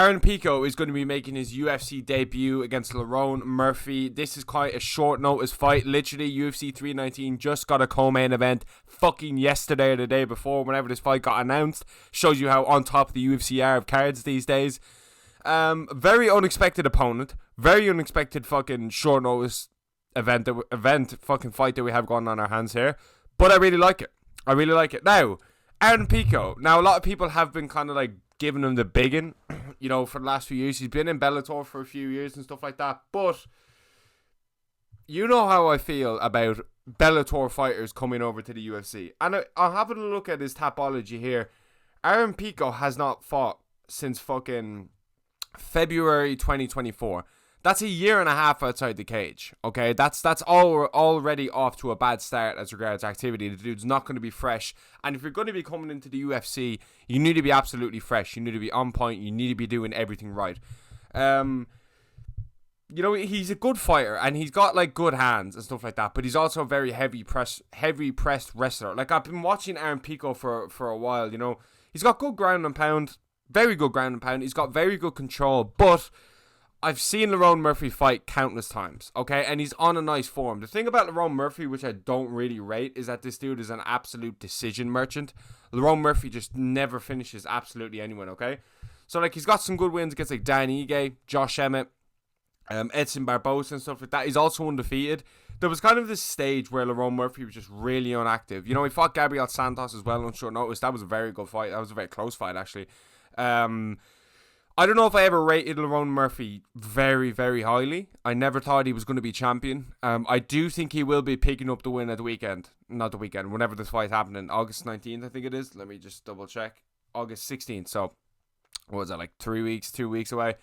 Aaron Pico is going to be making his UFC debut against Lerone Murphy. This is quite a short notice fight. Literally, UFC 319 just got a co-main event fucking yesterday or the day before, whenever this fight got announced. Shows you how on top of the UFC are of cards these days. Very unexpected opponent. Very unexpected fucking short notice event fucking fight that we have going on our hands here. But I really like it. I really like it. Now, Aaron Pico. Now, a lot of people have been kind of like giving him the biggin, you know, for the last few years. He's been in Bellator for a few years and stuff like that. But you know how I feel about Bellator fighters coming over to the UFC. And I'll have a look at his Tapology here. Aaron Pico has not fought since fucking February 2024. That's a year and a half outside the cage. Okay, that's already off to a bad start as regards activity. The dude's not going to be fresh, and if you're going to be coming into the UFC, you need to be absolutely fresh. You need to be on point. You need to be doing everything right. You know, he's a good fighter, and he's got like good hands and stuff like that. But he's also a very heavy pressed wrestler. Like, I've been watching Aaron Pico for a while. You know, he's got good ground and pound, very good ground and pound. He's got very good control, but I've seen Lerone Murphy fight countless times, okay? And he's on a nice form. The thing about Lerone Murphy, which I don't really rate, is that this dude is an absolute decision merchant. Lerone Murphy just never finishes absolutely anyone, okay? So, like, he's got some good wins against, like, Dan Ige, Josh Emmett, Edson Barbosa and stuff like that. He's also undefeated. There was kind of this stage where Lerone Murphy was just really inactive. You know, he fought Gabriel Santos as well on short notice. That was a very good fight. That was a very close fight, actually. I don't know if I ever rated Lerone Murphy very, very highly. I never thought he was going to be champion. I do think he will be picking up the win at the weekend. Not the weekend, whenever this fight's happening. August 19th, I think it is. Let me just double check. August 16th. So, what was that, like 2 weeks away?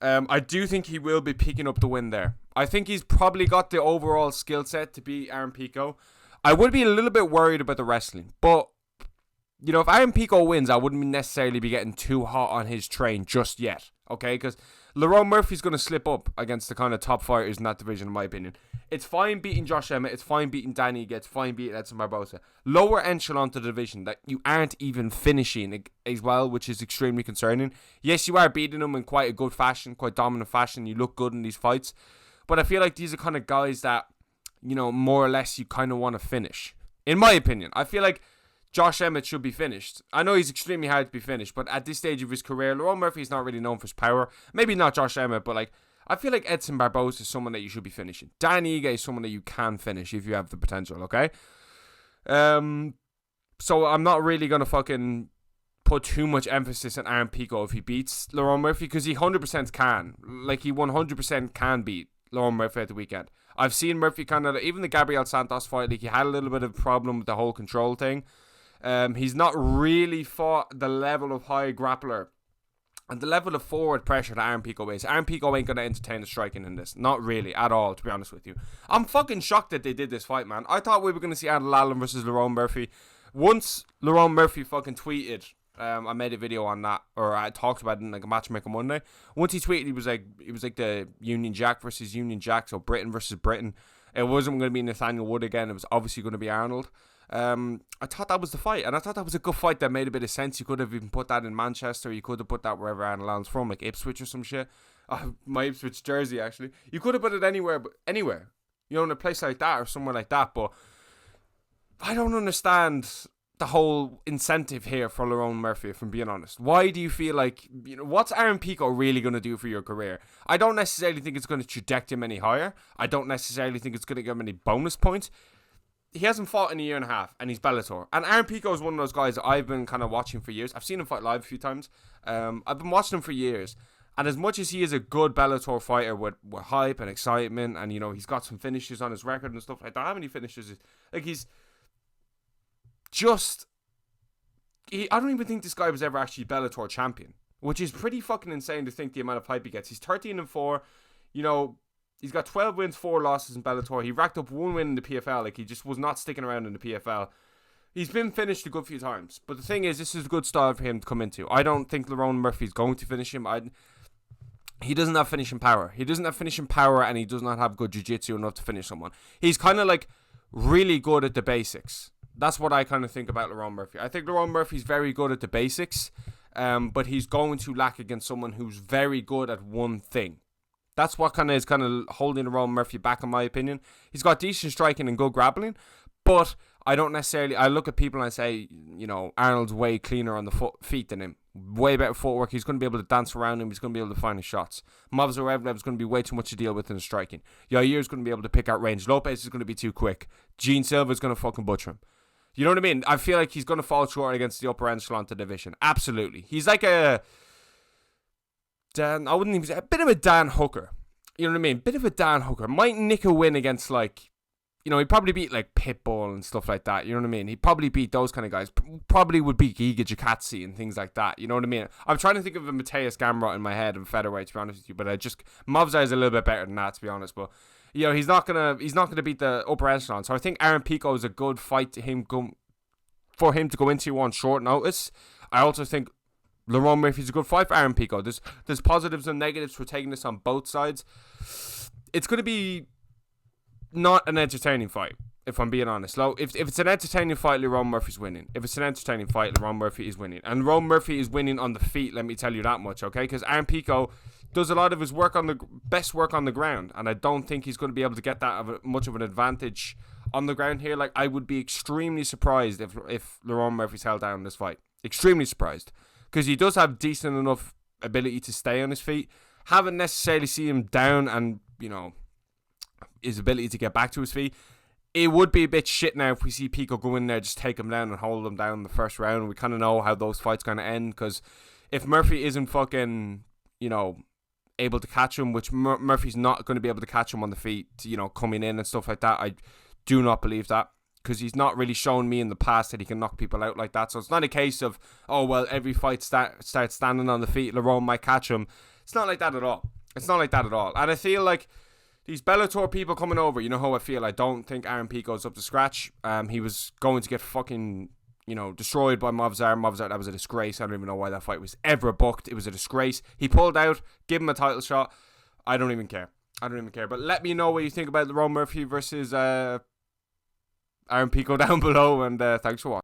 I do think he will be picking up the win there. I think he's probably got the overall skill set to beat Aaron Pico. I would be a little bit worried about the wrestling, but you know, if Aaron Pico wins, I wouldn't necessarily be getting too hot on his train just yet, okay? Because Lerone Murphy's going to slip up against the kind of top fighters in that division, in my opinion. It's fine beating Josh Emmett. It's fine beating Danny. It's fine beating Edson Barbosa. Lower echelon to the division that you aren't even finishing as well, which is extremely concerning. Yes, you are beating them in quite a good fashion, quite dominant fashion. You look good in these fights. But I feel like these are kind of guys that, you know, more or less you kind of want to finish. In my opinion, I feel like Josh Emmett should be finished. I know he's extremely hard to be finished, but at this stage of his career, Lerone Murphy is not really known for his power. Maybe not Josh Emmett, but like, I feel like Edson Barbosa is someone that you should be finishing. Dan Ige is someone that you can finish if you have the potential, okay? So I'm not really going to fucking put too much emphasis on Aaron Pico if he beats Lerone Murphy, because he 100% can. Like, he 100% can beat Lerone Murphy at the weekend. I've seen Murphy kind of, even the Gabriel Santos fight, like, he had a little bit of a problem with the whole control thing. He's not really fought the level of high grappler and the level of forward pressure that Aaron Pico is. Aaron Pico ain't going to entertain the striking in this. Not really, at all, to be honest with you. I'm fucking shocked that they did this fight, man. I thought we were going to see Adel Allen versus Lerone Murphy. Once Lerone Murphy fucking tweeted, I made a video on that, or I talked about it in like a Matchmaker Monday. Once he tweeted, he was like the Union Jack versus Union Jack, so Britain versus Britain. It wasn't going to be Nathaniel Wood again. It was obviously going to be Arnold. I thought that was the fight, and I thought that was a good fight that made a bit of sense. You could have even put that in Manchester. You could have put that wherever Arnold Allen's from, like Ipswich or some shit. My Ipswich jersey, actually. You could have put it anywhere, you know, in a place like that or somewhere like that. But I don't understand the whole incentive here for Lerone Murphy, if I'm being honest. Why do you feel like, you know, what's Aaron Pico really going to do for your career? I don't necessarily think it's going to traject him any higher. I don't necessarily think it's going to give him any bonus points. He hasn't fought in a year and a half, and he's Bellator. And Aaron Pico is one of those guys that I've been kind of watching for years. I've seen him fight live a few times. I've been watching him for years. And as much as he is a good Bellator fighter with hype and excitement, and, you know, he's got some finishes on his record and stuff like that. How many finishes? Like, he's just... I don't even think this guy was ever actually Bellator champion, which is pretty fucking insane to think the amount of hype he gets. He's 13-4, you know... He's got 12 wins, 4 losses in Bellator. He racked up 1 win in the PFL. Like, he just was not sticking around in the PFL. He's been finished a good few times. But the thing is, this is a good style for him to come into. I don't think Lerone Murphy's going to finish him. He doesn't have finishing power. He doesn't have finishing power, and he does not have good jiu-jitsu enough to finish someone. He's kind of like really good at the basics. That's what I kind of think about Lerone Murphy. I think Lerone Murphy's very good at the basics. but he's going to lack against someone who's very good at one thing. That's what is holding Lerone Murphy back, in my opinion. He's got decent striking and good grappling, but I don't necessarily. I look at people and I say, Arnold's way cleaner on the feet than him. Way better footwork. He's going to be able to dance around him. He's going to be able to find his shots. Movsar Evlev's going to be way too much to deal with in the striking. Yair's going to be able to pick out range. Lopez is going to be too quick. Gene Silva's going to fucking butcher him. You know what I mean? I feel like he's going to fall short against the upper echelon of the division. Absolutely. He's like a bit of a Dan Hooker. You know what I mean? Bit of a Dan Hooker. Might nick a win against he'd probably beat Pitbull and stuff like that. You know what I mean? He'd probably beat those kind of guys. Probably would beat Giga Jacatsi and things like that. You know what I mean? I'm trying to think of a Mateus Gamrot in my head in featherweight, to be honest with you. But Movsar is a little bit better than that, to be honest. But he's not gonna beat the upper echelon. So I think Aaron Pico is a good fight for him to go into on short notice. I also think Lerone Murphy's a good fight for Aaron Pico. There's positives and negatives for taking this on both sides. It's going to be not an entertaining fight, if I'm being honest. If it's an entertaining fight, Lerone Murphy's winning. If it's an entertaining fight, Lerone Murphy is winning. And Lerone Murphy is winning on the feet, let me tell you that much, okay? Because Aaron Pico does a lot of his best work on the ground, and I don't think he's going to be able to get that much of an advantage on the ground here. I would be extremely surprised if Lerone Murphy's held down in this fight. Extremely surprised. Because he does have decent enough ability to stay on his feet. Haven't necessarily seen him down and, his ability to get back to his feet. It would be a bit shit now if we see Pico go in there, just take him down and hold him down in the first round. We kind of know how those fights kind of end. Because if Murphy isn't fucking, able to catch him, which Murphy's not going to be able to catch him on the feet, coming in and stuff like that, I do not believe that. Because he's not really shown me in the past that he can knock people out like that. So it's not a case of, every fight starts standing on the feet, Lerone might catch him. It's not like that at all. And I feel like these Bellator people coming over, you know how I feel. I don't think Aaron Pico's up to scratch. He was going to get fucking, destroyed by Movsar. That was a disgrace. I don't even know why that fight was ever booked. It was a disgrace. He pulled out, give him a title shot. I don't even care. But let me know what you think about Lerone Murphy versus Aaron Pico down below, and thanks for watching.